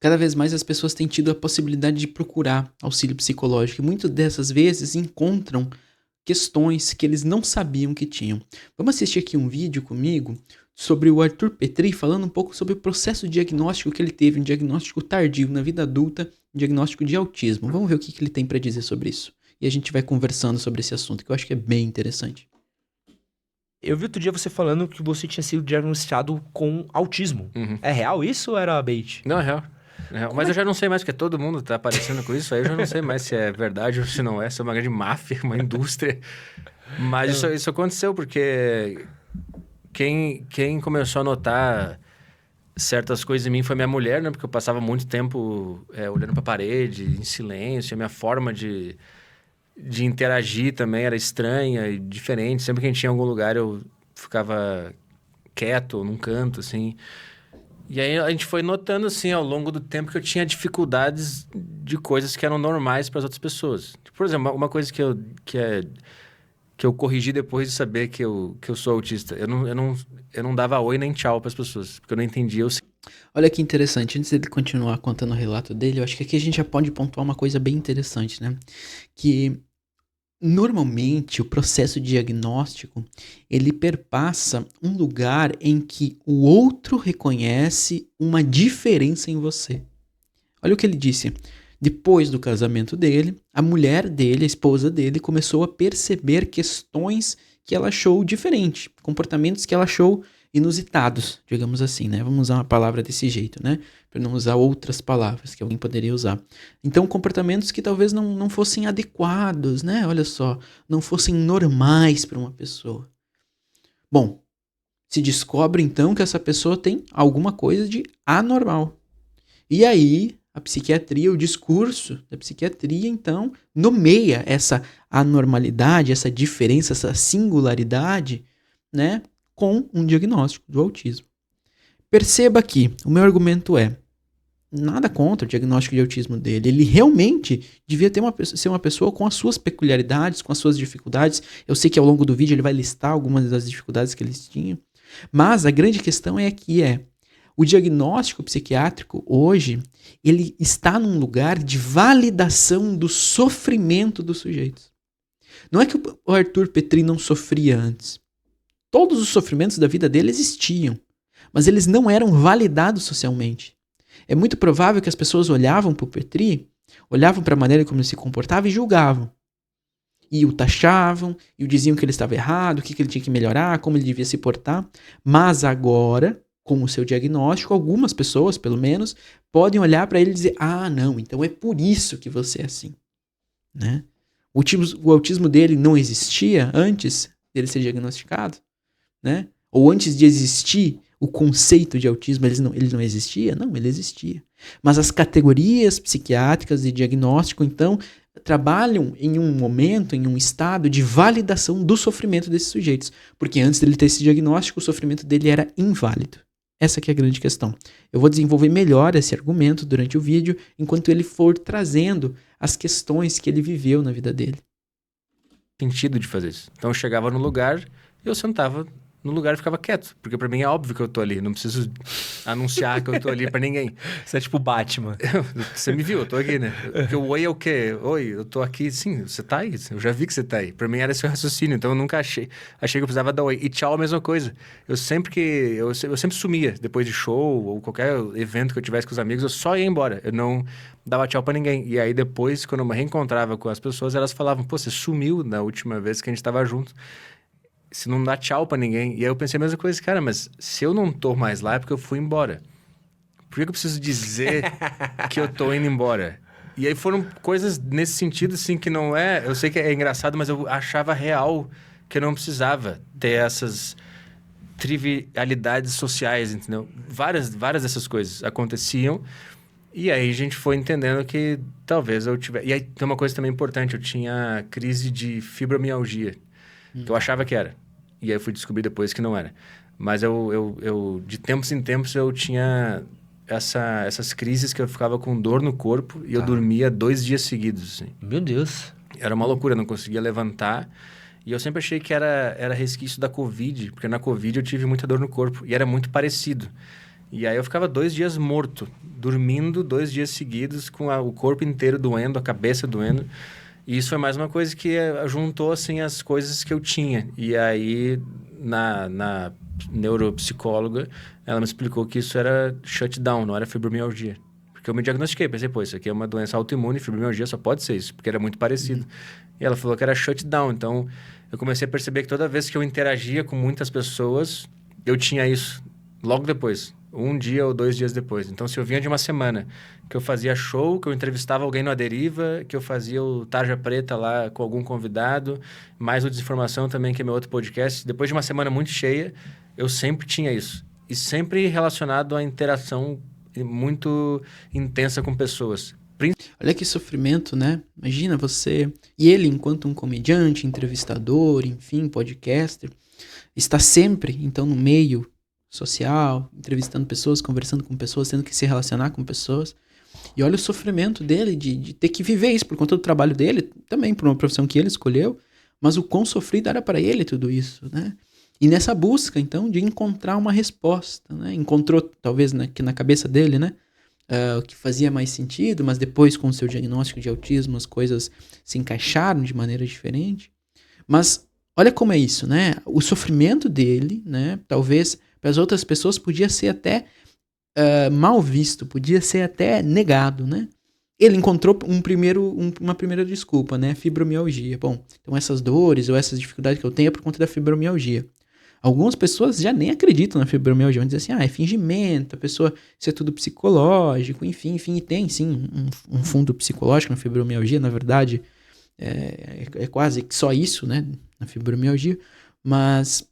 cada vez mais as pessoas têm tido a possibilidade de procurar auxílio psicológico e muitas dessas vezes encontram questões que eles não sabiam que tinham. Vamos assistir aqui um vídeo comigo sobre o Arthur Petri falando um pouco sobre o processo diagnóstico que ele teve, um diagnóstico tardio na vida adulta, um diagnóstico de autismo. Vamos ver o que ele tem para dizer sobre isso. E a gente vai conversando sobre esse assunto, que eu acho que é bem interessante. Eu vi outro dia você falando que você tinha sido diagnosticado com autismo. Uhum. É real isso ou era bait? Não, é real. Mas eu já não sei mais, porque todo mundo tá aparecendo com isso. Aí eu já não sei mais se é verdade ou se não é. Se é uma grande máfia, uma indústria. Mas isso aconteceu porque quem começou a notar certas coisas em mim foi minha mulher, né? Porque eu passava muito tempo olhando pra parede, em silêncio. A minha forma de interagir também era estranha e diferente. Sempre que a gente ia em algum lugar, eu ficava quieto, num canto, assim. E aí a gente foi notando, assim, ao longo do tempo que eu tinha dificuldades de coisas que eram normais para as outras pessoas. Por exemplo, uma coisa que eu corrigi depois de saber que eu sou autista. Eu não dava oi nem tchau para as pessoas, porque eu não entendia o... Olha que interessante, antes dele continuar contando o relato dele, eu acho que aqui a gente já pode pontuar uma coisa bem interessante, né? Que normalmente o processo diagnóstico, ele perpassa um lugar em que o outro reconhece uma diferença em você. Olha o que ele disse. Depois do casamento dele, a mulher dele, a esposa dele, começou a perceber questões que ela achou diferente, comportamentos que ela achou inusitados, digamos assim, né? Vamos usar uma palavra desse jeito, né? Para não usar outras palavras que alguém poderia usar. Então, comportamentos que talvez não fossem adequados, né? Olha só, não fossem normais para uma pessoa. Bom, se descobre então que essa pessoa tem alguma coisa de anormal. E aí, a psiquiatria, o discurso da psiquiatria, então, nomeia essa anormalidade, essa diferença, essa singularidade, né? Com um diagnóstico do autismo. Perceba que o meu argumento é nada contra o diagnóstico de autismo dele. Ele realmente devia ser uma pessoa com as suas peculiaridades, com as suas dificuldades. Eu sei que ao longo do vídeo ele vai listar algumas das dificuldades que eles tinham. Mas a grande questão o diagnóstico psiquiátrico hoje, ele está num lugar de validação do sofrimento dos sujeitos. Não é que o Arthur Petri não sofria antes. Todos os sofrimentos da vida dele existiam, mas eles não eram validados socialmente. É muito provável que as pessoas olhavam para o Petri, olhavam para a maneira como ele se comportava e julgavam. E o taxavam, e o diziam que ele estava errado, o que ele tinha que melhorar, como ele devia se portar. Mas agora, com o seu diagnóstico, algumas pessoas, pelo menos, podem olhar para ele e dizer: ah, não, então é por isso que você é assim. Né? O autismo dele não existia antes dele ser diagnosticado? Né? Ou antes de existir o conceito de autismo, ele não existia? Não, ele existia. Mas as categorias psiquiátricas de diagnóstico, então, trabalham em um momento, em um estado de validação do sofrimento desses sujeitos. Porque antes dele ter esse diagnóstico, o sofrimento dele era inválido. Essa que é a grande questão. Eu vou desenvolver melhor esse argumento durante o vídeo, enquanto ele for trazendo as questões que ele viveu na vida dele. Sentido de fazer isso. Então eu chegava no lugar e eu sentava no lugar e ficava quieto. Porque pra mim é óbvio que eu tô ali. Não preciso anunciar que eu tô ali pra ninguém. Você é tipo Batman. Você me viu, eu tô aqui, né? Porque o oi é o quê? Oi, eu tô aqui. Sim, você tá aí. Eu já vi que você tá aí. Pra mim era esse o raciocínio. Então eu nunca achei que eu precisava dar oi. E tchau, a mesma coisa. Eu sempre sumia depois de show ou qualquer evento que eu tivesse com os amigos. Eu só ia embora. Eu não dava tchau pra ninguém. E aí depois, quando eu me reencontrava com as pessoas, elas falavam: pô, você sumiu na última vez que a gente tava junto. Se não dá tchau pra ninguém. E aí eu pensei a mesma coisa, cara, mas se eu não tô mais lá é porque eu fui embora. Por que eu preciso dizer que eu tô indo embora? E aí foram coisas nesse sentido, assim, que não é... Eu sei que é engraçado, mas eu achava real que eu não precisava ter essas trivialidades sociais, entendeu? Várias dessas coisas aconteciam. E aí a gente foi entendendo que talvez eu tivesse... E aí tem uma coisa também importante. Eu tinha crise de fibromialgia, que eu achava que era. E aí eu fui descobrir depois que não era. Mas eu de tempos em tempos, eu tinha essas crises que eu ficava com dor no corpo e eu dormia 2 dias seguidos. Assim. Meu Deus. Era uma loucura, eu não conseguia levantar. E eu sempre achei que era resquício da Covid, porque na Covid eu tive muita dor no corpo. E era muito parecido. E aí eu ficava 2 dias morto, dormindo 2 dias seguidos, com o corpo inteiro doendo, a cabeça doendo. E isso foi mais uma coisa que juntou, assim, as coisas que eu tinha. E aí, na neuropsicóloga, ela me explicou que isso era shutdown, não era fibromialgia. Porque eu me diagnostiquei, pensei, pô, isso aqui é uma doença autoimune, fibromialgia só pode ser isso, porque era muito parecido. E ela falou que era shutdown, então eu comecei a perceber que toda vez que eu interagia com muitas pessoas, eu tinha isso logo depois, 1 dia ou 2 dias depois. Então, se eu vinha de uma semana que eu fazia show, que eu entrevistava alguém no A Deriva, que eu fazia o Tarja Preta lá com algum convidado, mais o Desinformação também, que é meu outro podcast, depois de uma semana muito cheia, eu sempre tinha isso. E sempre relacionado à interação muito intensa com pessoas. Olha que sofrimento, né? Imagina você... E ele, enquanto um comediante, entrevistador, enfim, podcaster, está sempre, então, no meio social, entrevistando pessoas, conversando com pessoas, tendo que se relacionar com pessoas. E olha o sofrimento dele de ter que viver isso por conta do trabalho dele, também por uma profissão que ele escolheu, mas o quão sofrido era para ele tudo isso, né? E nessa busca, então, de encontrar uma resposta, né? Encontrou, talvez, que na cabeça dele, né? O que fazia mais sentido, mas depois, com o seu diagnóstico de autismo, as coisas se encaixaram de maneira diferente. Mas olha como é isso, né? O sofrimento dele, né? Talvez para as outras pessoas podia ser até mal visto, podia ser até negado, né? Ele encontrou uma primeira desculpa, né? Fibromialgia. Bom, então essas dores ou essas dificuldades que eu tenho é por conta da fibromialgia. Algumas pessoas já nem acreditam na fibromialgia, vão dizer assim, é fingimento, a pessoa, isso é tudo psicológico, enfim, e tem sim um fundo psicológico na fibromialgia, na verdade, é quase que só isso, né, na fibromialgia, mas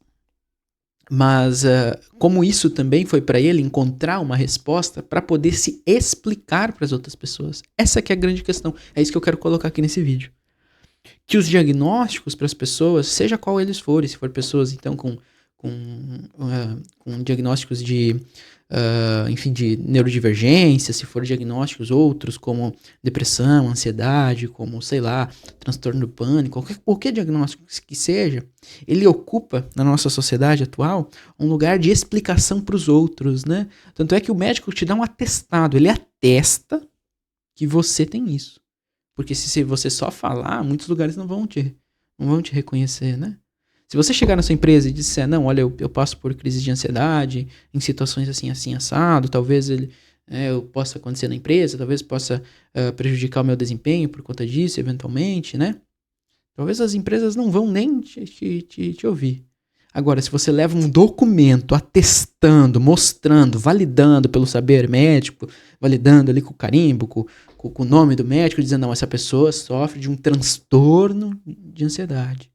como isso também foi para ele encontrar uma resposta para poder se explicar para as outras pessoas. Essa que é a grande questão, é isso que eu quero colocar aqui nesse vídeo. Que os diagnósticos para as pessoas, seja qual eles forem, se for pessoas então com diagnósticos de neurodivergência, se for diagnósticos outros como depressão, ansiedade, como, sei lá, transtorno do pânico, qualquer diagnóstico que seja, ele ocupa, na nossa sociedade atual, um lugar de explicação para os outros, né? Tanto é que o médico te dá um atestado, ele atesta que você tem isso. Porque se você só falar, muitos lugares não vão te reconhecer, né? Se você chegar na sua empresa e disser, não, olha, eu passo por crise de ansiedade, em situações assim, assado, talvez eu possa acontecer na empresa, talvez possa prejudicar o meu desempenho por conta disso, eventualmente, né? Talvez as empresas não vão nem te ouvir. Agora, se você leva um documento atestando, mostrando, validando pelo saber médico, validando ali com o carimbo, com o nome do médico, dizendo, não, essa pessoa sofre de um transtorno de ansiedade.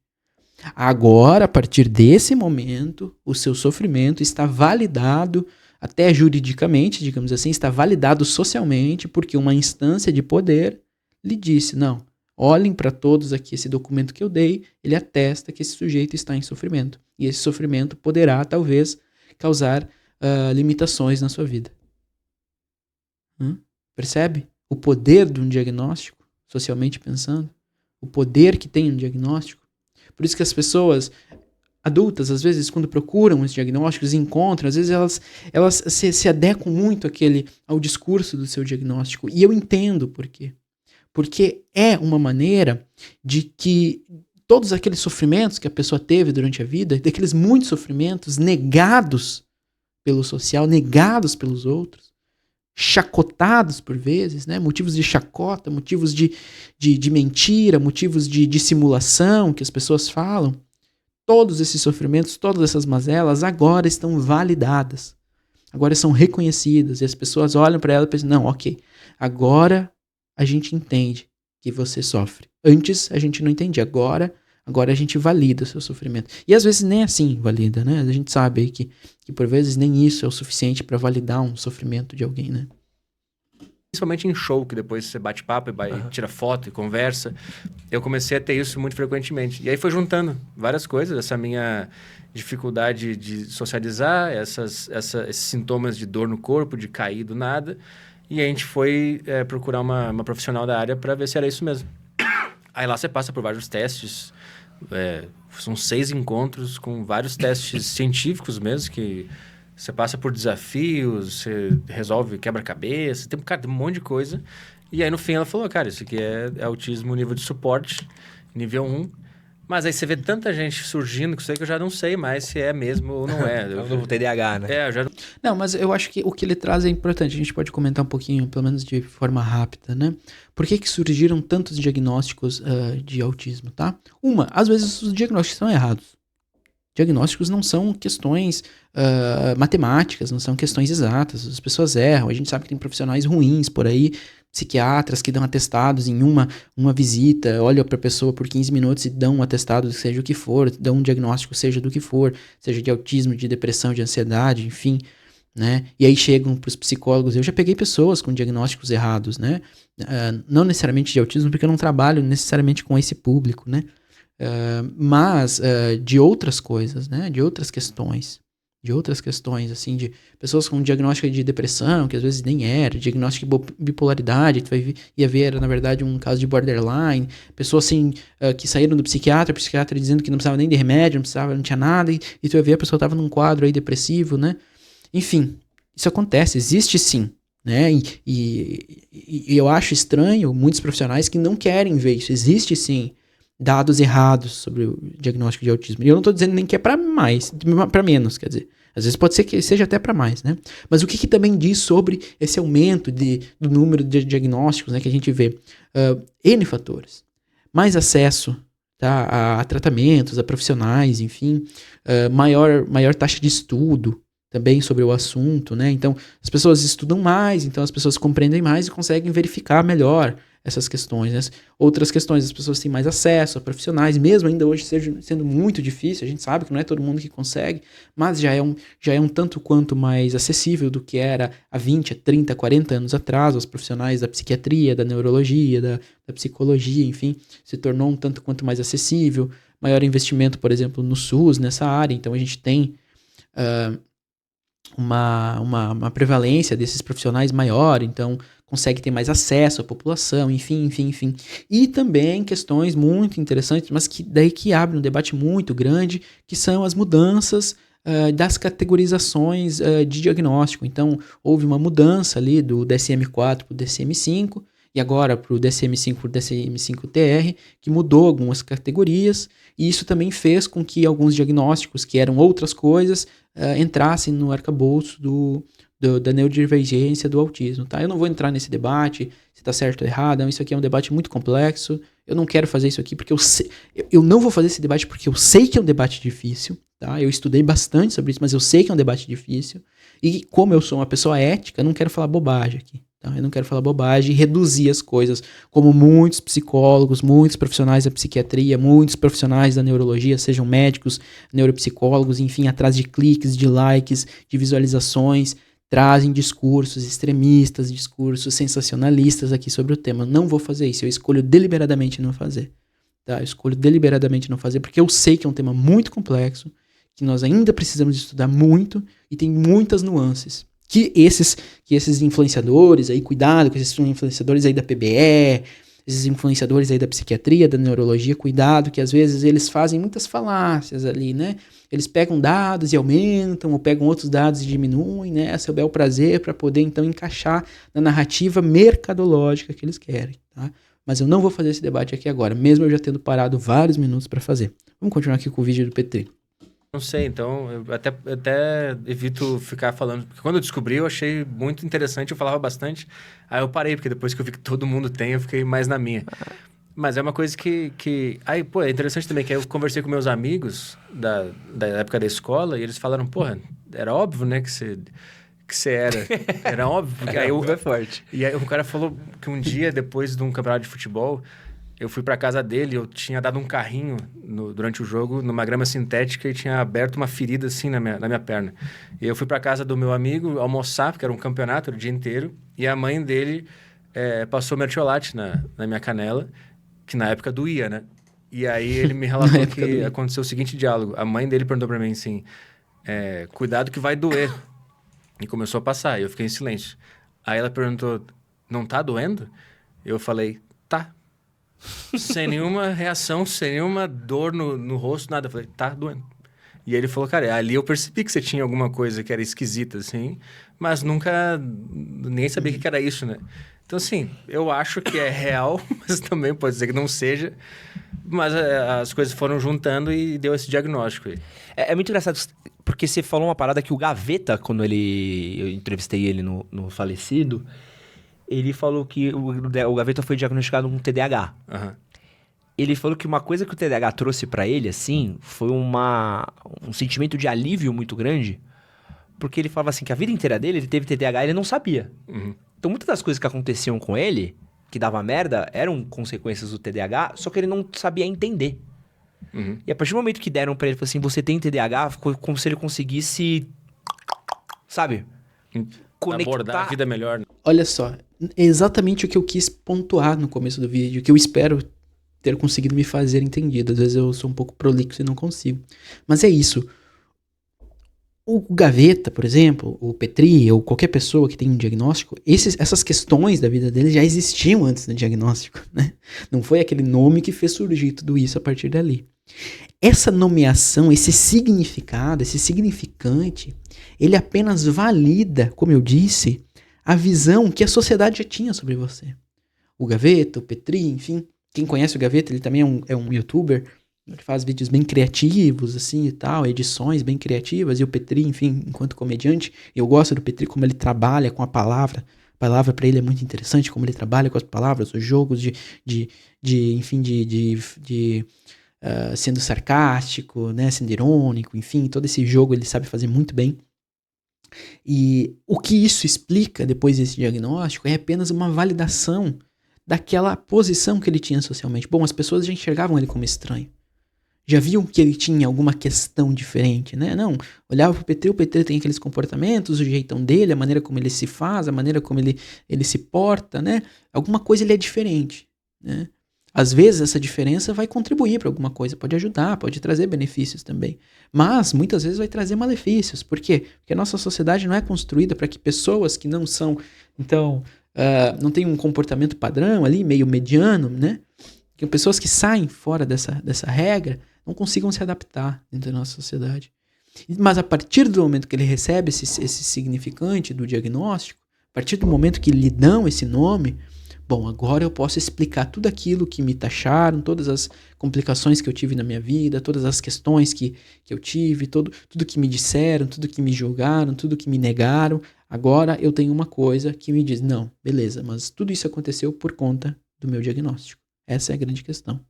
Agora, a partir desse momento, o seu sofrimento está validado, até juridicamente, digamos assim, está validado socialmente, porque uma instância de poder lhe disse, não, olhem para todos aqui esse documento que eu dei, ele atesta que esse sujeito está em sofrimento. E esse sofrimento poderá, talvez, causar limitações na sua vida. Percebe? O poder de um diagnóstico, socialmente pensando, o poder que tem um diagnóstico. Por isso que as pessoas adultas, às vezes, quando procuram os diagnósticos e encontram, às vezes elas se adequam muito ao discurso do seu diagnóstico. E eu entendo por quê. Porque é uma maneira de que todos aqueles sofrimentos que a pessoa teve durante a vida, daqueles muitos sofrimentos negados pelo social, negados pelos outros, chacotados por vezes, né? Motivos de chacota, motivos de mentira, motivos de dissimulação que as pessoas falam. Todos esses sofrimentos, todas essas mazelas agora estão validadas. Agora são reconhecidas. E as pessoas olham para ela e pensam, não, ok, agora a gente entende que você sofre. Antes a gente não entendia, agora a gente valida o seu sofrimento. E às vezes nem assim valida, né? A gente sabe aí que por vezes nem isso é o suficiente para validar um sofrimento de alguém, né? Principalmente em show, que depois você bate papo e tira foto e conversa. Eu comecei a ter isso muito frequentemente. E aí foi juntando várias coisas, essa minha dificuldade de socializar, esses sintomas de dor no corpo, de cair do nada. E a gente foi procurar uma profissional da área para ver se era isso mesmo. Aí lá você passa por vários testes, são 6 encontros com vários testes científicos mesmo, que Você passa por desafios, você resolve quebra-cabeça, tem um monte de coisa. E aí, no fim, ela falou, cara, isso aqui é autismo nível de suporte, nível 1. Mas aí você vê tanta gente surgindo com isso aí que eu já não sei mais se é mesmo ou não é. É o novo TDAH, né? Eu já... Não, mas eu acho que o que ele traz é importante. A gente pode comentar um pouquinho, pelo menos de forma rápida, né? Por que surgiram tantos diagnósticos de autismo, tá? Às vezes os diagnósticos são errados. Diagnósticos não são questões matemáticas, não são questões exatas. As pessoas erram. A gente sabe que tem profissionais ruins por aí, psiquiatras que dão atestados em uma visita, olham para a pessoa por 15 minutos e dão um atestado, seja o que for, dão um diagnóstico, seja do que for, seja de autismo, de depressão, de ansiedade, enfim, né? E aí chegam para os psicólogos. Eu já peguei pessoas com diagnósticos errados, né? Não necessariamente de autismo, porque eu não trabalho necessariamente com esse público, né? Mas de outras coisas, né? De outras questões, assim, de pessoas com diagnóstico de depressão, que às vezes nem era, diagnóstico de bipolaridade, ia ver, era na verdade um caso de borderline, pessoas assim, que saíram do psiquiatra dizendo que não precisava nem de remédio, não tinha nada, e tu ia ver, a pessoa estava num quadro aí depressivo, né? Enfim, isso acontece, existe sim, né? E eu acho estranho muitos profissionais que não querem ver isso, existe sim dados errados sobre o diagnóstico de autismo. E eu não estou dizendo nem que é para menos, quer dizer. Às vezes pode ser que seja até para mais, né? Mas o que também diz sobre esse aumento do número de diagnósticos, né, que a gente vê? N fatores. Mais acesso, tá, a tratamentos, a profissionais, enfim. Maior taxa de estudo também sobre o assunto, né? Então, as pessoas estudam mais, então as pessoas compreendem mais e conseguem verificar melhor essas questões, né? Outras questões, as pessoas têm mais acesso a profissionais, mesmo ainda hoje sendo muito difícil, a gente sabe que não é todo mundo que consegue, mas já é um tanto quanto mais acessível do que era há 20, 30, 40 anos atrás, os profissionais da psiquiatria, da neurologia, da psicologia, enfim, se tornou um tanto quanto mais acessível, maior investimento, por exemplo, no SUS, nessa área, então a gente tem uma prevalência desses profissionais maior, então consegue ter mais acesso à população, enfim. E também questões muito interessantes, mas que abrem um debate muito grande, que são as mudanças das categorizações de diagnóstico. Então, houve uma mudança ali do DSM-4 para o DSM-5, e agora para o DSM-5 para o DSM-5-TR, que mudou algumas categorias, e isso também fez com que alguns diagnósticos que eram outras coisas entrassem no arcabouço da neurodivergência do autismo, tá? Eu não vou entrar nesse debate, se tá certo ou errado, isso aqui é um debate muito complexo, eu não quero fazer isso aqui porque eu não vou fazer esse debate porque eu sei que é um debate difícil, tá? Eu estudei bastante sobre isso, mas eu sei que é um debate difícil, e como eu sou uma pessoa ética, eu não quero falar bobagem aqui, tá? Eu não quero falar bobagem e reduzir as coisas, como muitos psicólogos, muitos profissionais da psiquiatria, muitos profissionais da neurologia, sejam médicos, neuropsicólogos, enfim, atrás de cliques, de likes, de visualizações, trazem discursos extremistas, discursos sensacionalistas aqui sobre o tema. Não vou fazer isso, eu escolho deliberadamente não fazer. Tá? Eu escolho deliberadamente não fazer, porque eu sei que é um tema muito complexo, que nós ainda precisamos estudar muito, e tem muitas nuances. Que esses influenciadores aí, cuidado com esses influenciadores aí da PBE, esses influenciadores aí da psiquiatria, da neurologia, cuidado, que às vezes eles fazem muitas falácias ali, né? Eles pegam dados e aumentam, ou pegam outros dados e diminuem, né? A seu bel prazer, para poder então encaixar na narrativa mercadológica que eles querem, tá? Mas eu não vou fazer esse debate aqui agora, mesmo eu já tendo parado vários minutos para fazer. Vamos continuar aqui com o vídeo do Petri. Não sei, então eu até evito ficar falando, porque quando eu descobri eu achei muito interessante, eu falava bastante, aí eu parei, porque depois que eu vi que todo mundo tem, eu fiquei mais na minha. Mas é uma coisa que... Aí, pô, é interessante também, que eu conversei com meus amigos da época da escola, e eles falaram, porra, era óbvio, né, que você era óbvio, porque aí é forte. E aí o cara falou que um dia, depois de um campeonato de futebol, eu fui pra casa dele, eu tinha dado um carrinho durante o jogo, numa grama sintética, e tinha aberto uma ferida assim na minha perna. E eu fui pra casa do meu amigo almoçar, porque era um campeonato, era o dia inteiro, e a mãe dele passou mertiolate na minha canela, que na época doía, né? E aí ele me relatou que aconteceu o seguinte diálogo. A mãe dele perguntou pra mim assim, cuidado que vai doer. E começou a passar, e eu fiquei em silêncio. Aí ela perguntou, não tá doendo? Eu falei, tá. Sem nenhuma reação, sem nenhuma dor no rosto, nada. Eu falei, tá doendo. E ele falou, cara, ali eu percebi que você tinha alguma coisa que era esquisita, assim, mas nunca, nem sabia que era isso, né? Então, assim, eu acho que é real, mas também pode ser que não seja. Mas as coisas foram juntando e deu esse diagnóstico aí. É muito engraçado, porque você falou uma parada que o Gaveta, quando eu entrevistei ele no Falecido, ele falou que o Gaveta foi diagnosticado com TDAH. Aham. Ele falou que uma coisa que o TDAH trouxe pra ele, assim, foi um sentimento de alívio muito grande, porque ele falava assim que a vida inteira dele, ele teve TDAH e ele não sabia. Uhum. Então, muitas das coisas que aconteciam com ele, que dava merda, eram consequências do TDAH, só que ele não sabia entender. Uhum. E a partir do momento que deram pra ele, assim, você tem TDAH, ficou como se ele conseguisse, sabe? Abordar a vida melhor. Olha só, é exatamente o que eu quis pontuar no começo do vídeo, que eu espero ter conseguido me fazer entendido. Às vezes eu sou um pouco prolixo e não consigo. Mas é isso. O Gaveta, por exemplo, o Petri, ou qualquer pessoa que tem um diagnóstico, essas questões da vida dele já existiam antes do diagnóstico, né? Não foi aquele nome que fez surgir tudo isso a partir dali. Essa nomeação, esse significado, esse significante, ele apenas valida, como eu disse, a visão que a sociedade já tinha sobre você. O Gaveta, o Petri, enfim, quem conhece o Gaveta, ele também é um youtuber. Ele faz vídeos bem criativos, assim, e tal, edições bem criativas. E o Petri, enfim, enquanto comediante, eu gosto do Petri como ele trabalha com a palavra. A palavra para ele é muito interessante, como ele trabalha com as palavras, os jogos sendo sarcástico, né, sendo irônico, enfim, todo esse jogo ele sabe fazer muito bem. E o que isso explica depois desse diagnóstico é apenas uma validação daquela posição que ele tinha socialmente. Bom, as pessoas já enxergavam ele como estranho. Já viam que ele tinha alguma questão diferente, né? Não, olhava pro PT, o PT tem aqueles comportamentos, o jeitão dele, a maneira como ele se faz, a maneira como ele se porta, né? Alguma coisa ele é diferente, né? Às vezes essa diferença vai contribuir para alguma coisa, pode ajudar, pode trazer benefícios também. Mas muitas vezes vai trazer malefícios. Por quê? Porque a nossa sociedade não é construída para que pessoas que não são, então, não têm um comportamento padrão ali, meio mediano, né? Que pessoas que saem fora dessa regra não consigam se adaptar dentro da nossa sociedade. Mas a partir do momento que ele recebe esse significante do diagnóstico, a partir do momento que lhe dão esse nome, bom, agora eu posso explicar tudo aquilo que me taxaram, todas as complicações que eu tive na minha vida, todas as questões que eu tive, tudo que me disseram, tudo que me julgaram, tudo que me negaram. Agora eu tenho uma coisa que me diz, não, beleza, mas tudo isso aconteceu por conta do meu diagnóstico. Essa é a grande questão,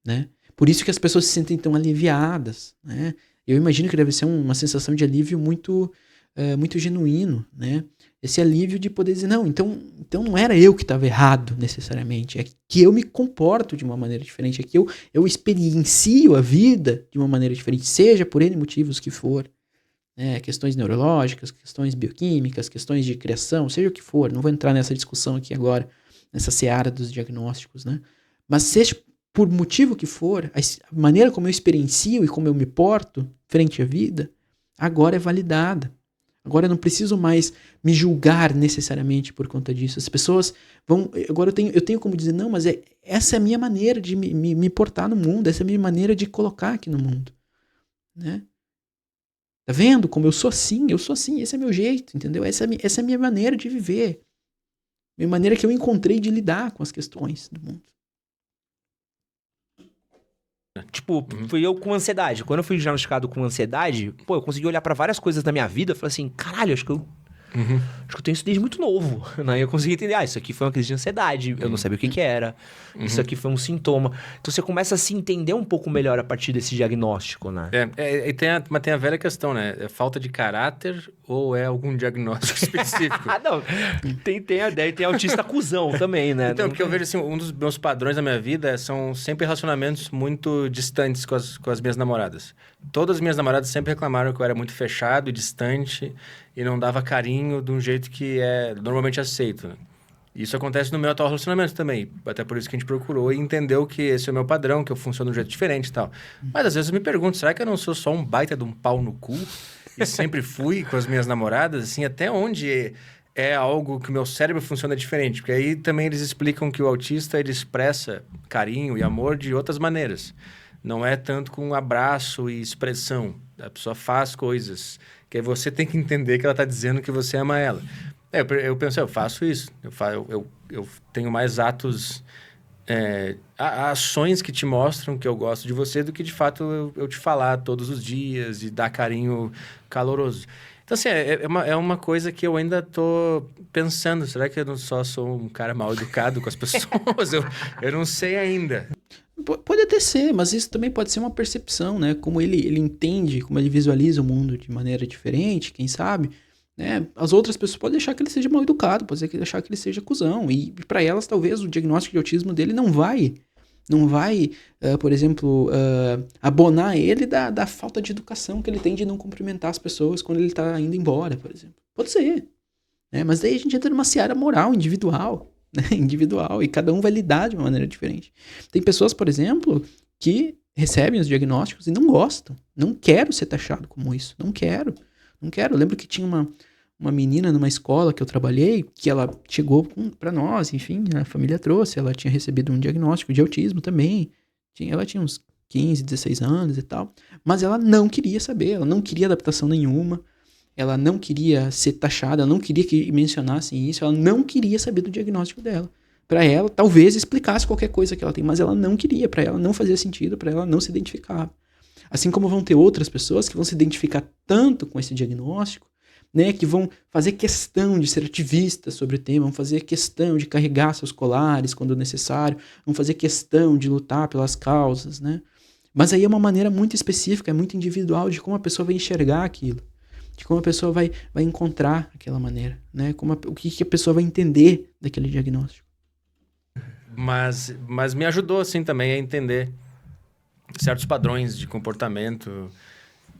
né? Por isso que as pessoas se sentem tão aliviadas, né? Eu imagino que deve ser uma sensação de alívio muito genuíno, né? Esse alívio de poder dizer, não, então não era eu que estava errado necessariamente, é que eu me comporto de uma maneira diferente, é que eu experiencio a vida de uma maneira diferente, seja por N motivos que for, né? Questões neurológicas, questões bioquímicas, questões de criação, seja o que for, não vou entrar nessa discussão aqui agora, nessa seara dos diagnósticos, né? Mas seja por motivo que for, a maneira como eu experiencio e como eu me porto frente à vida, agora é validada. Agora eu não preciso mais me julgar necessariamente por conta disso. As pessoas vão... Agora eu tenho como dizer, não, mas essa é a minha maneira de me portar no mundo, essa é a minha maneira de colocar aqui no mundo, né? Tá vendo como eu sou assim, esse é meu jeito, entendeu? Essa é a minha maneira de viver. Minha maneira que eu encontrei de lidar com as questões do mundo. Tipo, fui eu com ansiedade. Quando eu fui diagnosticado com ansiedade, pô, eu consegui olhar pra várias coisas da minha vida e falei assim, caralho, acho que eu tenho isso desde muito novo. Né? Eu consegui entender, isso aqui foi uma crise de ansiedade, eu não sabia o que era, isso aqui foi um sintoma. Então você começa a se entender um pouco melhor a partir desse diagnóstico, né? E tem a velha questão, né? É falta de caráter ou é algum diagnóstico específico? Não, tem autista cuzão também, né? Então, porque eu vejo assim, um dos meus padrões da minha vida são sempre relacionamentos muito distantes com as minhas namoradas. Todas as minhas namoradas sempre reclamaram que eu era muito fechado e distante e não dava carinho de um jeito que é normalmente aceito, né? Isso acontece no meu atual relacionamento também. Até por isso que a gente procurou e entendeu que esse é o meu padrão, que eu funciono de um jeito diferente e tal. Mas às vezes eu me pergunto, será que eu não sou só um baita de um pau no cu? E sempre fui com as minhas namoradas, assim, até onde é algo que o meu cérebro funciona diferente? Porque aí também eles explicam que o autista, ele expressa carinho e amor de outras maneiras. Não é tanto com abraço e expressão. A pessoa faz coisas, que aí você tem que entender que ela está dizendo que você ama ela. Eu penso, eu faço isso. Eu tenho mais atos... ações que te mostram que eu gosto de você do que, de fato, eu te falar todos os dias e dar carinho caloroso. Então, assim, é uma coisa que eu ainda tô pensando. Será que eu não só sou um cara mal educado com as pessoas? eu não sei ainda. Pode até ser, mas isso também pode ser uma percepção, né? Como ele entende, como ele visualiza o mundo de maneira diferente, quem sabe, né? As outras pessoas podem achar que ele seja mal educado, podem achar que ele seja cuzão. E para elas, talvez, o diagnóstico de autismo dele não vai, por exemplo, abonar ele da falta de educação que ele tem de não cumprimentar as pessoas quando ele tá indo embora, por exemplo. Pode ser, né? Mas daí a gente entra numa seara moral, individual, né? Individual, e cada um vai lidar de uma maneira diferente. Tem pessoas, por exemplo, que recebem os diagnósticos e não gostam. Não quero ser taxado como isso. Não quero. Eu lembro que tinha uma menina numa escola que eu trabalhei, que ela chegou pra nós, enfim, a família trouxe, ela tinha recebido um diagnóstico de autismo também. Ela tinha uns 15, 16 anos e tal. Mas ela não queria saber, ela não queria adaptação nenhuma. Ela não queria ser taxada, ela não queria que mencionassem isso, ela não queria saber do diagnóstico dela. Para ela, talvez explicasse qualquer coisa que ela tem, mas ela não queria, para ela não fazia sentido, para ela não se identificava. Assim como vão ter outras pessoas que vão se identificar tanto com esse diagnóstico, né, que vão fazer questão de ser ativistas sobre o tema, vão fazer questão de carregar seus colares quando necessário, vão fazer questão de lutar pelas causas, né? Mas aí é uma maneira muito específica, é muito individual de como a pessoa vai enxergar aquilo. De como a pessoa vai encontrar aquela maneira, né? O que a pessoa vai entender daquele diagnóstico. Mas me ajudou, assim, também a entender certos padrões de comportamento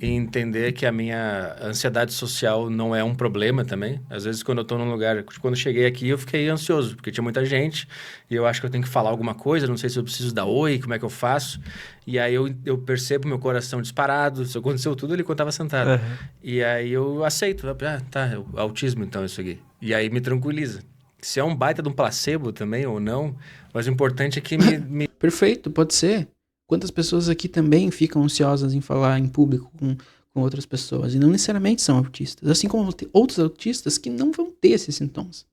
e entender que a minha ansiedade social não é um problema também. Às vezes, quando eu estou num lugar... Quando eu cheguei aqui, eu fiquei ansioso, porque tinha muita gente e eu acho que eu tenho que falar alguma coisa, não sei se eu preciso dar oi, como é que eu faço. E aí eu percebo meu coração disparado, isso aconteceu tudo ali quando eu estava sentado. Uhum. E aí eu aceito. Tá, autismo então, isso aqui. E aí me tranquiliza. Se é um baita de um placebo também ou não, mas o importante é que me... Perfeito, pode ser. Quantas pessoas aqui também ficam ansiosas em falar em público com outras pessoas e não necessariamente são autistas. Assim como tem outros autistas que não vão ter esses sintomas,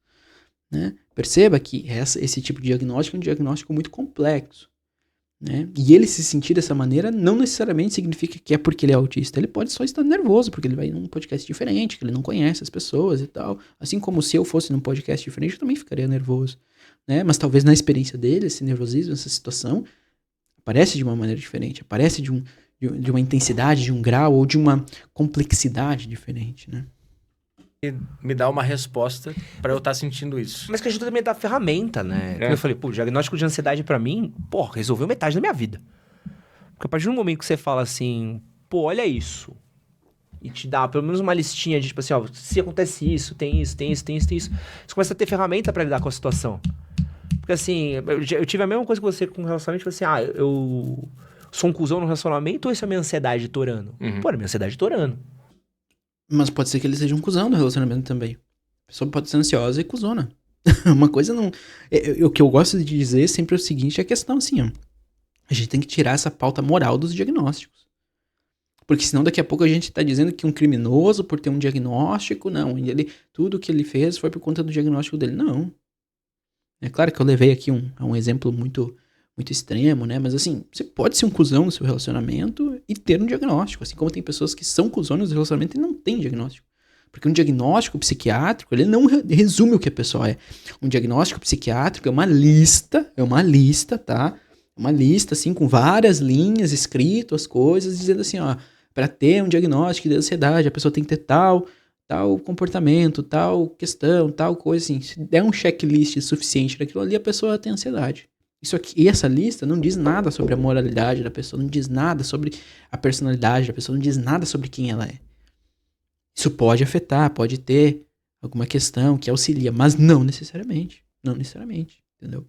né? Perceba que esse tipo de diagnóstico é um diagnóstico muito complexo, né? E ele se sentir dessa maneira não necessariamente significa que é porque ele é autista. Ele pode só estar nervoso, porque ele vai num podcast diferente, que ele não conhece as pessoas e tal. Assim como se eu fosse num podcast diferente, eu também ficaria nervoso, né? Mas talvez na experiência dele, esse nervosismo, essa situação, aparece de uma maneira diferente, aparece de uma intensidade, de um grau ou de uma complexidade diferente, né? me dá uma resposta para eu estar sentindo isso. Mas que ajuda também a dar ferramenta, né? Como eu falei, pô, o diagnóstico de ansiedade pra mim, pô, resolveu metade da minha vida. Porque a partir do momento que você fala assim, pô, olha isso, e te dá pelo menos uma listinha de, tipo assim, ó, se acontece isso, tem isso, tem isso, tem isso, tem isso, você começa a ter ferramenta pra lidar com a situação. Porque assim, eu tive a mesma coisa que você com o relacionamento, tipo assim, eu sou um cuzão no relacionamento ou isso é minha ansiedade torando? Pô, é minha ansiedade torando. Mas pode ser que ele seja um cuzão no relacionamento também. A pessoa pode ser ansiosa e cuzona. Uma coisa não... O que eu gosto de dizer sempre é o seguinte, é a questão assim, ó. A gente tem que tirar essa pauta moral dos diagnósticos. Porque senão daqui a pouco a gente tá dizendo que um criminoso, por ter um diagnóstico, não. Tudo que ele fez foi por conta do diagnóstico dele. Não. É claro que eu levei aqui um exemplo muito, muito extremo, né? Mas assim, você pode ser um cuzão no seu relacionamento e ter um diagnóstico. Assim como tem pessoas que são cuzões no relacionamento e não têm diagnóstico. Porque um diagnóstico psiquiátrico, ele não resume o que a pessoa é. Um diagnóstico psiquiátrico é uma lista, tá? Uma lista, assim, com várias linhas, escrito as coisas, dizendo assim, ó, para ter um diagnóstico de ansiedade, a pessoa tem que ter tal comportamento, tal questão, tal coisa, assim. Se der um checklist suficiente daquilo ali, a pessoa tem ansiedade. E essa lista não diz nada sobre a moralidade da pessoa, não diz nada sobre a personalidade da pessoa, não diz nada sobre quem ela é. Isso pode afetar, pode ter alguma questão que auxilia, mas não necessariamente, entendeu?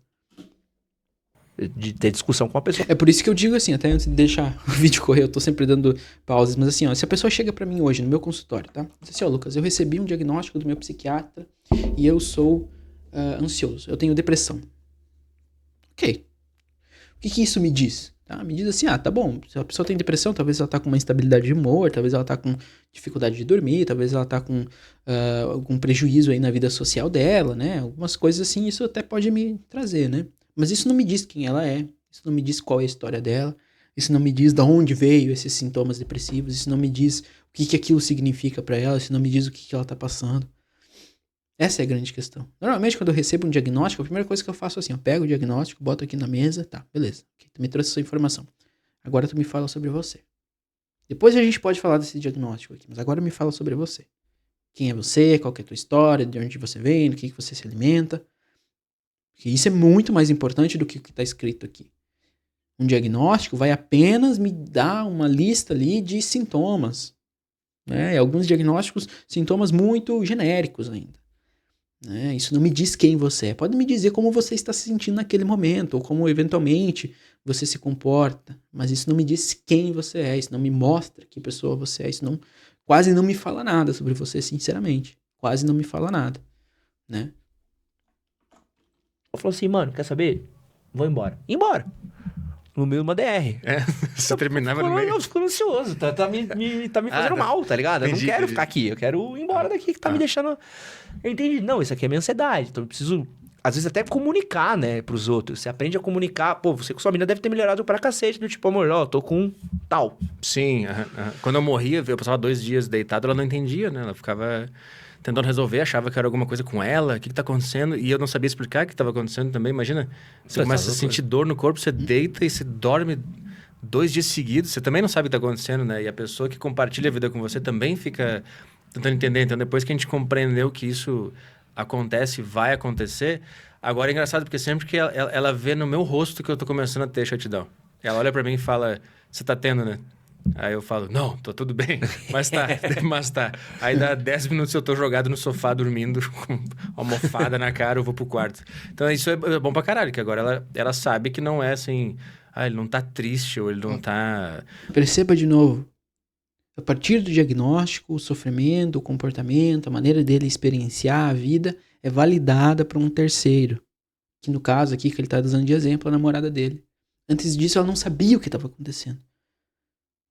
De ter discussão com a pessoa. É por isso que eu digo assim, até antes de deixar o vídeo correr, eu tô sempre dando pausas, mas assim, ó, se a pessoa chega pra mim hoje no meu consultório, tá? Diz assim, ó, Lucas, eu recebi um diagnóstico do meu psiquiatra e eu sou ansioso, eu tenho depressão. Ok. O que isso me diz? Tá? Me diz assim, tá bom, se a pessoa tem depressão, talvez ela tá com uma instabilidade de humor, talvez ela tá com dificuldade de dormir, talvez ela tá com algum prejuízo aí na vida social dela, né? Algumas coisas assim, isso até pode me trazer, né? Mas isso não me diz quem ela é, isso não me diz qual é a história dela, isso não me diz de onde veio esses sintomas depressivos, isso não me diz o que aquilo significa pra ela, isso não me diz o que ela tá passando. Essa é a grande questão. Normalmente, quando eu recebo um diagnóstico, a primeira coisa que eu faço é assim, eu pego o diagnóstico, boto aqui na mesa, tá, beleza. Tu me trouxe essa informação. Agora tu me fala sobre você. Depois a gente pode falar desse diagnóstico aqui, mas agora me fala sobre você. Quem é você, qual que é a tua história, de onde você vem, do que você se alimenta. Porque isso é muito mais importante do que o que está escrito aqui. Um diagnóstico vai apenas me dar uma lista ali de sintomas. Né? E alguns diagnósticos, sintomas muito genéricos ainda. Né? Isso não me diz quem você é. Pode me dizer como você está se sentindo naquele momento, ou como eventualmente você se comporta, mas isso não me diz quem você é, isso não me mostra que pessoa você é, isso quase não me fala nada sobre você, sinceramente. Quase não me fala nada, né? Eu falo assim, mano, quer saber? Vou embora. Embora. No meio de uma DR. Você terminava no meio. Eu fico ansioso, tá me fazendo mal, tá ligado? Eu não quero ficar aqui, eu quero ir embora daqui, que tá me deixando... Eu entendi, não, isso aqui é minha ansiedade, então eu preciso, às vezes, até comunicar, né, pros outros. Você aprende a comunicar, pô, você com sua menina deve ter melhorado pra cacete, do tipo, amor, tô com tal. Sim, quando eu morria, eu passava 2 dias deitado, ela não entendia, né? Ela ficava tentando resolver, achava que era alguma coisa com ela, o que tá acontecendo, e eu não sabia explicar o que tava acontecendo também. Imagina, você começa a sentir dor no corpo, você deita e você dorme 2 dias seguidos, você também não sabe o que tá acontecendo, né? E a pessoa que compartilha a vida com você também fica tentando entender. Então, depois que a gente compreendeu que isso acontece, vai acontecer, agora é engraçado, porque sempre que ela vê no meu rosto que eu tô começando a ter chatidão. Ela olha pra mim e fala, você tá tendo, né? Aí eu falo, não, tô tudo bem, mas tá. Aí dá 10 minutos eu tô jogado no sofá dormindo, com uma almofada na cara, eu vou pro quarto. Então isso é bom pra caralho, que agora ela sabe que não é assim, ele não tá triste ou ele não tá... Perceba de novo, a partir do diagnóstico, o sofrimento, o comportamento, a maneira dele experienciar a vida é validada por um terceiro. Que no caso aqui, que ele tá usando de exemplo, a namorada dele. Antes disso, ela não sabia o que estava acontecendo.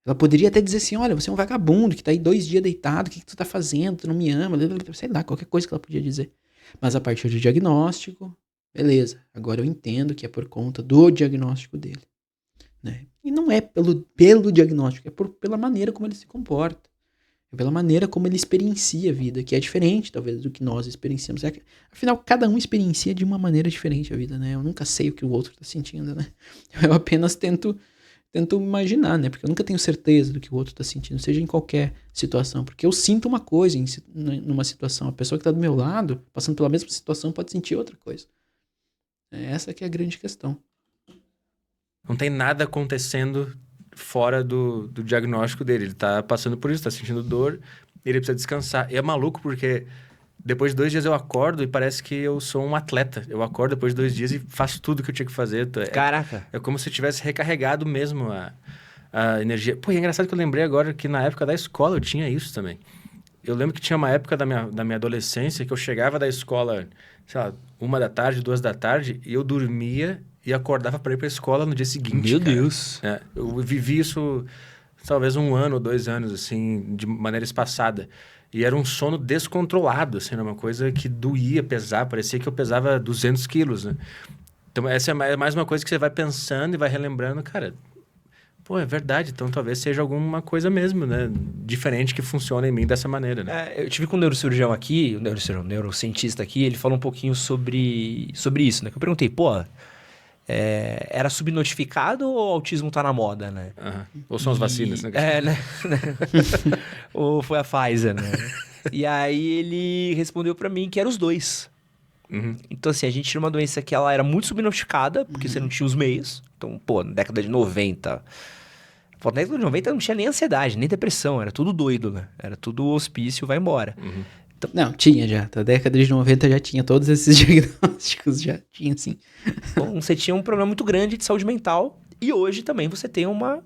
Ela poderia até dizer assim, olha, você é um vagabundo que tá aí 2 dias deitado, o que tu tá fazendo? Tu não me ama, sei lá, qualquer coisa que ela podia dizer. Mas a partir do diagnóstico, beleza, agora eu entendo que é por conta do diagnóstico dele. Né? E não é pelo diagnóstico, é pela maneira como ele se comporta. É pela maneira como ele experiencia a vida, que é diferente, talvez, do que nós experienciamos. Afinal, cada um experiencia de uma maneira diferente a vida, né? Eu nunca sei o que o outro tá sentindo, né? Eu apenas tento imaginar, né? Porque eu nunca tenho certeza do que o outro tá sentindo, seja em qualquer situação. Porque eu sinto uma coisa numa situação. A pessoa que tá do meu lado, passando pela mesma situação, pode sentir outra coisa. Essa que é a grande questão. Não tem nada acontecendo fora do diagnóstico dele. Ele tá passando por isso, tá sentindo dor, ele precisa descansar. E é maluco porque depois de 2 dias eu acordo e parece que eu sou um atleta. Eu acordo depois de 2 dias e faço tudo que eu tinha que fazer. Caraca! É como se eu tivesse recarregado mesmo a energia. Pô, e é engraçado que eu lembrei agora que na época da escola eu tinha isso também. Eu lembro que tinha uma época da minha adolescência que eu chegava da escola, sei lá, 1 da tarde, 2 da tarde, e eu dormia e acordava para ir pra escola no dia seguinte. Meu Deus! Eu vivi isso talvez 1 ano ou 2 anos, assim, de maneira espaçada. E era um sono descontrolado, assim, era uma coisa que doía pesar, parecia que eu pesava 200 quilos, né? Então, essa é mais uma coisa que você vai pensando e vai relembrando, cara, pô, é verdade, então talvez seja alguma coisa mesmo, né? Diferente que funciona em mim dessa maneira, né? Eu tive com um neurocirurgião aqui, um neurocientista aqui, ele falou um pouquinho sobre isso, né? Que eu perguntei, pô, era subnotificado ou o autismo tá na moda, né? Ou são as vacinas, né? né? Ou foi a Pfizer, né? E aí ele respondeu pra mim que era os 2. Então, assim, a gente tinha uma doença que ela era muito subnotificada, porque você não tinha os meios. Então, pô, na década de 90... Pô, na década de 90 não tinha nem ansiedade, nem depressão, era tudo doido, né? Era tudo hospício, vai embora. Então, não, tinha já. Na década de 90 já tinha todos esses diagnósticos, já tinha, sim. Então, você tinha um problema muito grande de saúde mental e hoje também você tem uma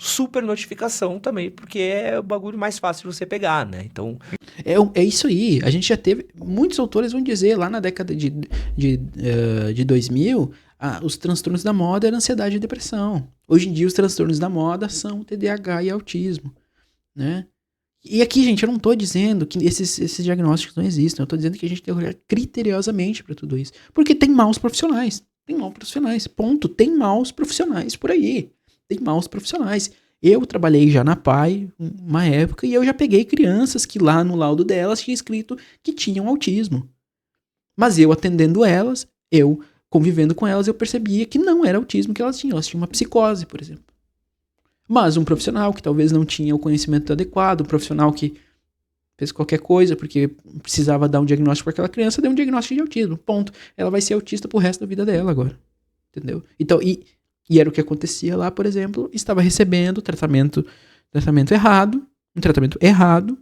super notificação também, porque é o bagulho mais fácil de você pegar, né? Então, É isso aí. A gente já teve. Muitos autores vão dizer lá na década de 2000, os transtornos da moda eram ansiedade e depressão. Hoje em dia, os transtornos da moda são TDAH e autismo, né? E aqui, gente, eu não tô dizendo que esses diagnósticos não existem. Eu tô dizendo que a gente tem que olhar criteriosamente para tudo isso. Porque tem maus profissionais. Tem maus profissionais. Ponto. Tem maus profissionais por aí. Tem maus profissionais. Eu trabalhei já na PAI uma época e eu já peguei crianças que lá no laudo delas tinha escrito que tinham autismo. Mas eu atendendo elas, eu convivendo com elas, eu percebia que não era autismo que elas tinham. Elas tinham uma psicose, por exemplo. Mas um profissional que talvez não tinha o conhecimento adequado, um profissional que fez qualquer coisa porque precisava dar um diagnóstico para aquela criança, deu um diagnóstico de autismo. Ponto. Ela vai ser autista pro resto da vida dela agora. Entendeu? Então, e era o que acontecia lá, por exemplo, estava recebendo tratamento errado, um tratamento errado,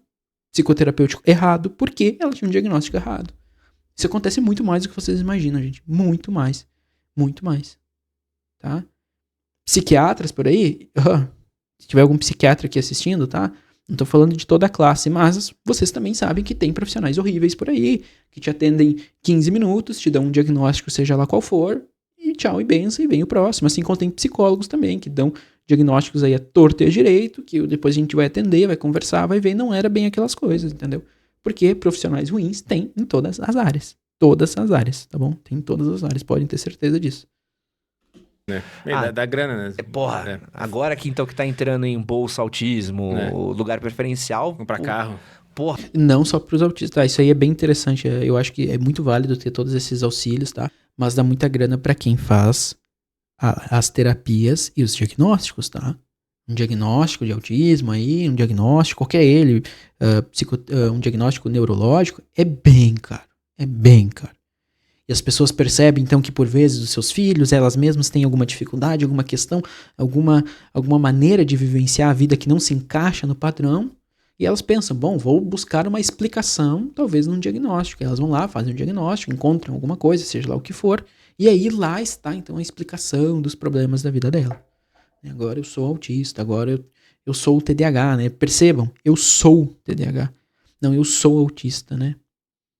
psicoterapêutico errado, porque ela tinha um diagnóstico errado. Isso acontece muito mais do que vocês imaginam, gente. Muito mais. Muito mais. Tá? Psiquiatras por aí, se tiver algum psiquiatra aqui assistindo, tá? Não tô falando de toda a classe, mas vocês também sabem que tem profissionais horríveis por aí, que te atendem 15 minutos, te dão um diagnóstico, seja lá qual for, e tchau e benção, e vem o próximo. Assim como tem psicólogos também, que dão diagnósticos aí a torto e a direito, que depois a gente vai atender, vai conversar, vai ver, não era bem aquelas coisas, entendeu? Porque profissionais ruins tem em todas as áreas. Todas as áreas, tá bom? Tem em todas as áreas, podem ter certeza disso. Dá grana, né? Porra, agora que então que tá entrando em bolsa autismo, lugar preferencial... Comprar carro. Porra. Não só para os autistas, tá? Isso aí é bem interessante. Eu acho que é muito válido ter todos esses auxílios, tá? Mas dá muita grana para quem faz as terapias e os diagnósticos, tá? Um diagnóstico de autismo aí, um diagnóstico, qualquer ele, um diagnóstico neurológico, é bem caro. É bem caro. E as pessoas percebem, então, que por vezes os seus filhos, elas mesmas têm alguma dificuldade, alguma questão, alguma maneira de vivenciar a vida que não se encaixa no padrão. E elas pensam, bom, vou buscar uma explicação, talvez num diagnóstico. E elas vão lá, fazem um diagnóstico, encontram alguma coisa, seja lá o que for. E aí lá está, então, a explicação dos problemas da vida dela. Agora eu sou autista, agora eu sou o TDAH, né? Percebam, eu sou TDAH. Não, eu sou autista, né?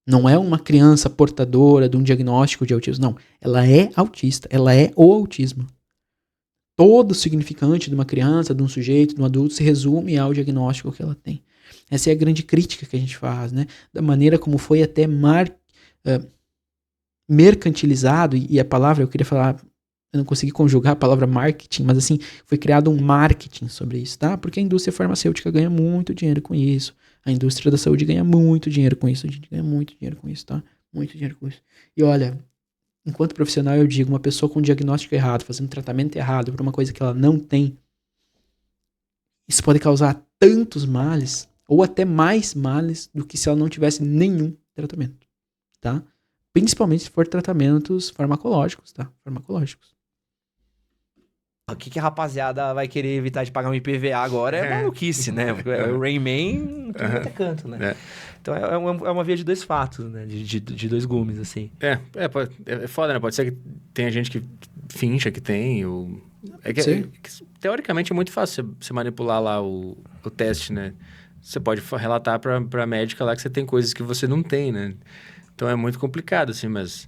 Não é uma criança portadora de um diagnóstico de autismo, não. Ela é autista, ela é o autismo. Todo o significante de uma criança, de um sujeito, de um adulto, se resume ao diagnóstico que ela tem. Essa é a grande crítica que a gente faz, né? Da maneira como foi até mercantilizado, e a palavra, eu queria falar, eu não consegui conjugar a palavra marketing, mas assim, foi criado um marketing sobre isso, tá? Porque a indústria farmacêutica ganha muito dinheiro com isso. A indústria da saúde ganha muito dinheiro com isso. A gente ganha muito dinheiro com isso, tá? Muito dinheiro com isso. E olha, enquanto profissional eu digo, uma pessoa com diagnóstico errado, fazendo tratamento errado por uma coisa que ela não tem, isso pode causar tantos males, ou até mais males, do que se ela não tivesse nenhum tratamento, tá? Principalmente se for tratamentos farmacológicos, tá? Farmacológicos. O que a rapaziada vai querer evitar de pagar um IPVA agora é maluquice, né? Porque o Rayman tudo até canto, né? Então é uma via de dois fatos, né? De dois gumes, assim. É foda, né? Pode ser que tenha gente que finja que tem. Teoricamente é muito fácil você manipular lá o teste, né? Você pode relatar pra médica lá que você tem coisas que você não tem, né? Então é muito complicado, assim, mas...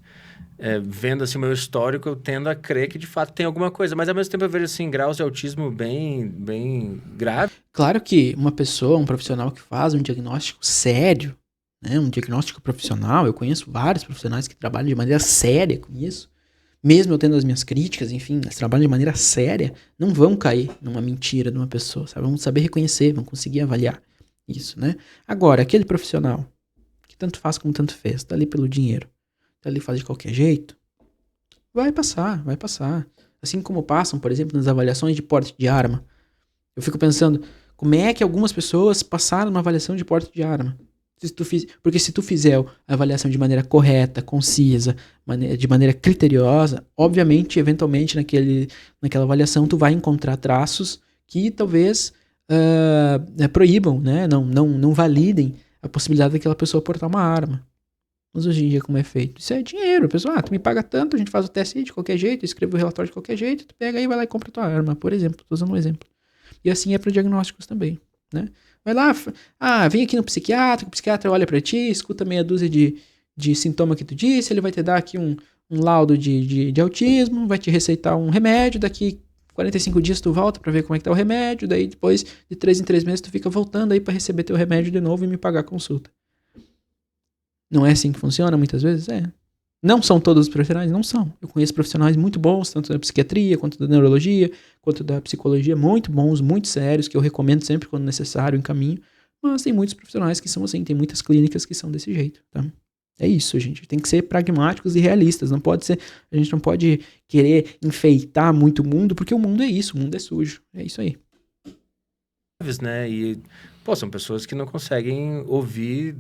vendo assim o meu histórico, eu tendo a crer que de fato tem alguma coisa, mas ao mesmo tempo eu vejo assim graus de autismo bem, bem grave. Claro que uma pessoa, um profissional que faz um diagnóstico sério, né, um diagnóstico profissional, eu conheço vários profissionais que trabalham de maneira séria com isso, mesmo eu tendo as minhas críticas, enfim, eles trabalham de maneira séria, não vão cair numa mentira de uma pessoa, sabe? Vão saber reconhecer, vão conseguir avaliar isso, né? Agora, aquele profissional que tanto faz como tanto fez, tá ali pelo dinheiro, ali faz de qualquer jeito, vai passar. Assim como passam, por exemplo, nas avaliações de porte de arma. Eu fico pensando, como é que algumas pessoas passaram numa avaliação de porte de arma? Porque se tu fizer a avaliação de maneira correta, concisa, de maneira criteriosa, obviamente, eventualmente, naquela avaliação, tu vai encontrar traços que talvez proíbam, né? Não validem a possibilidade daquela pessoa portar uma arma. Mas hoje em dia, como é feito? Isso é dinheiro. A pessoa, tu me paga tanto, a gente faz o teste aí de qualquer jeito, escreve o relatório de qualquer jeito, tu pega aí, vai lá e compra tua arma, por exemplo. Tô usando um exemplo. E assim é para diagnósticos também, né? Vai lá, vem aqui no psiquiatra, o psiquiatra olha para ti, escuta meia dúzia de sintoma que tu disse, ele vai te dar aqui um laudo de autismo, vai te receitar um remédio, daqui 45 dias tu volta pra ver como é que tá o remédio, daí depois de 3 em 3 meses tu fica voltando aí pra receber teu remédio de novo e me pagar a consulta. Não é assim que funciona muitas vezes? É. Não são todos os profissionais? Não são. Eu conheço profissionais muito bons, tanto da psiquiatria, quanto da neurologia, quanto da psicologia, muito bons, muito sérios, que eu recomendo sempre quando necessário, encaminho. Mas tem muitos profissionais que são assim, tem muitas clínicas que são desse jeito, tá? É isso, gente. Tem que ser pragmáticos e realistas. A gente não pode querer enfeitar muito o mundo, porque o mundo é isso, o mundo é sujo. É isso aí. Né? E, são pessoas que não conseguem ouvir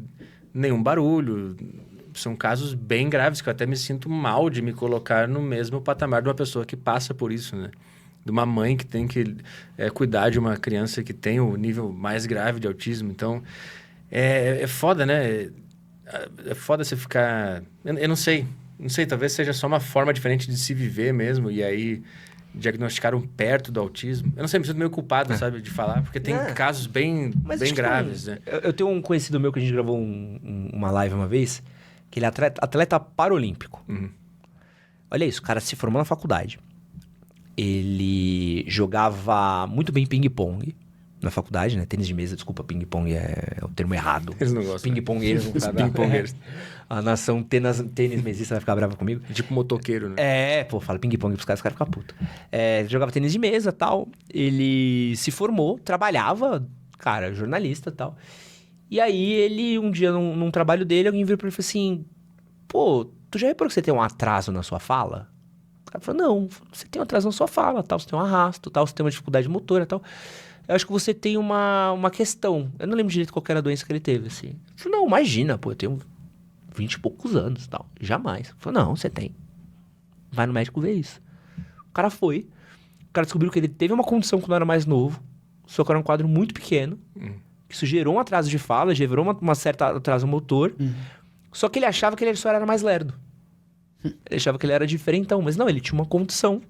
nenhum barulho. São casos bem graves que eu até me sinto mal de me colocar no mesmo patamar de uma pessoa que passa por isso, né? De uma mãe que tem que cuidar de uma criança que tem o nível mais grave de autismo. Então, é foda, né? É foda você ficar... Eu não sei, talvez seja só uma forma diferente de se viver mesmo, e aí diagnosticaram perto do autismo. Eu não sei, me sinto meio culpado, sabe, de falar, porque tem casos bem graves, né? Eu tenho um conhecido meu que a gente gravou uma live uma vez, que ele é atleta paralímpico. Uhum. Olha isso, o cara se formou na faculdade. Ele jogava muito bem ping-pong na faculdade, né? Tênis de mesa, desculpa, ping-pong é o termo errado. Eles não gostam. Ping-pongueiros não sabem. Ping-pongueiros. A nação tênis mesista vai ficar brava comigo. Tipo motoqueiro, né? Fala ping-pong pros caras ficam putos. Jogava tênis de mesa e tal. Ele se formou, trabalhava, cara, jornalista e tal. E aí ele, um dia, num trabalho dele, alguém virou pra ele e falou assim: pô, tu já reparou que você tem um atraso na sua fala? O cara falou: não, você tem um atraso na sua fala, tal, você tem um arrasto, tal, você tem uma dificuldade motora e tal. Eu acho que você tem uma questão. Eu não lembro direito qual era a doença que ele teve, assim. Eu falei: não, imagina, pô, eu tenho 20 e poucos anos e tal. Jamais. Eu falei: não, você tem. Vai no médico ver isso. O cara foi. O cara descobriu que ele teve uma condição quando era mais novo, só que era um quadro muito pequeno. Isso gerou um atraso de fala, gerou uma certa atraso motor. Só que ele achava que ele só era mais lerdo. Ele achava que ele era diferentão, mas não, ele tinha uma condição.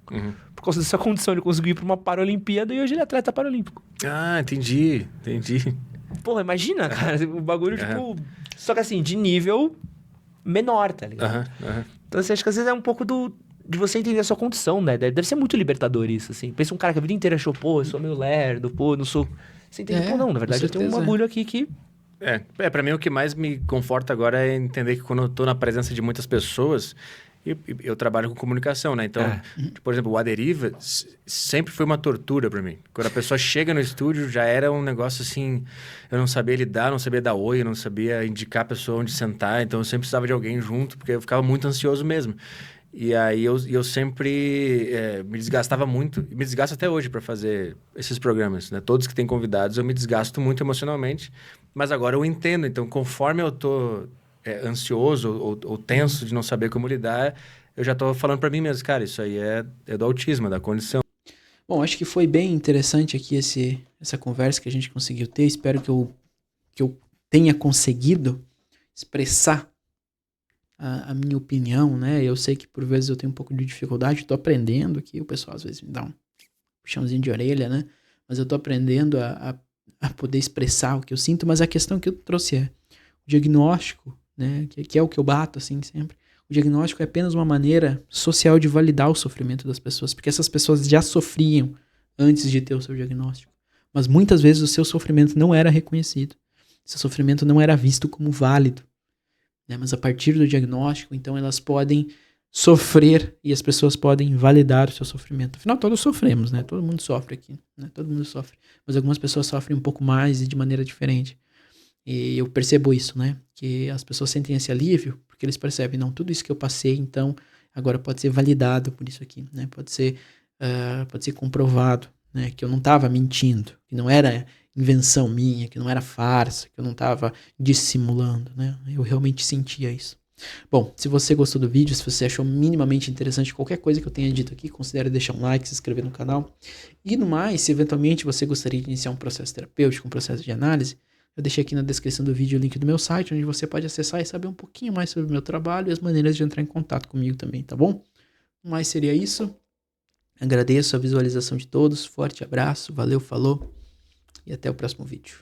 Por causa dessa condição, ele conseguiu ir pra uma Paralimpíada e hoje ele é atleta paralímpico. Ah, entendi. Porra, imagina, cara, o bagulho, tipo... Só que assim, de nível menor, tá ligado? Então, assim, acho que às vezes é um pouco de você entender a sua condição, né? Deve ser muito libertador isso, assim. Pensa um cara que a vida inteira achou, pô, eu sou meio lerdo, pô, não sou... Você entende? Pô, não, na verdade eu tenho um bagulho aqui que... Pra mim o que mais me conforta agora é entender que quando eu tô na presença de muitas pessoas, eu trabalho com comunicação, né? Então, por exemplo, o A Deriva sempre foi uma tortura pra mim. Quando a pessoa chega no estúdio, já era um negócio assim, eu não sabia lidar, não sabia dar oi, eu não sabia indicar a pessoa onde sentar, então eu sempre precisava de alguém junto, porque eu ficava muito ansioso mesmo. E aí eu sempre me desgastava muito, e me desgasto até hoje para fazer esses programas, né? Todos que têm convidados, eu me desgasto muito emocionalmente, mas agora eu entendo. Então, conforme eu tô ansioso ou tenso de não saber como lidar, eu já tô falando para mim mesmo, cara, isso aí é do autismo, da condição. Bom, acho que foi bem interessante aqui essa conversa que a gente conseguiu ter. Espero que eu tenha conseguido expressar a minha opinião, né? Eu sei que por vezes eu tenho um pouco de dificuldade, tô aprendendo aqui, o pessoal às vezes me dá um puxãozinho de orelha, né? Mas eu tô aprendendo a poder expressar o que eu sinto, mas a questão que eu trouxe é o diagnóstico, né? Que é o que eu bato, assim, sempre. O diagnóstico é apenas uma maneira social de validar o sofrimento das pessoas, porque essas pessoas já sofriam antes de ter o seu diagnóstico. Mas muitas vezes o seu sofrimento não era reconhecido. Seu sofrimento não era visto como válido. Né? Mas a partir do diagnóstico, então, elas podem sofrer e as pessoas podem validar o seu sofrimento. Afinal, todos sofremos, né? Todo mundo sofre aqui, né? Todo mundo sofre. Mas algumas pessoas sofrem um pouco mais e de maneira diferente. E eu percebo isso, né? Que as pessoas sentem esse alívio porque eles percebem, não, tudo isso que eu passei, então, agora pode ser validado por isso aqui, né? Pode ser comprovado, né? Que eu não estava mentindo, que não era invenção minha, que não era farsa, que eu não estava dissimulando, né? Eu realmente sentia isso. Bom, se você gostou do vídeo, se você achou minimamente interessante qualquer coisa que eu tenha dito aqui, considere deixar um like, se inscrever no canal. E no mais, se eventualmente você gostaria de iniciar um processo terapêutico, um processo de análise, eu deixei aqui na descrição do vídeo o link do meu site, onde você pode acessar e saber um pouquinho mais sobre o meu trabalho e as maneiras de entrar em contato comigo também, tá bom? No mais, seria isso. Agradeço a visualização de todos. Forte abraço. Valeu, falou. E até o próximo vídeo.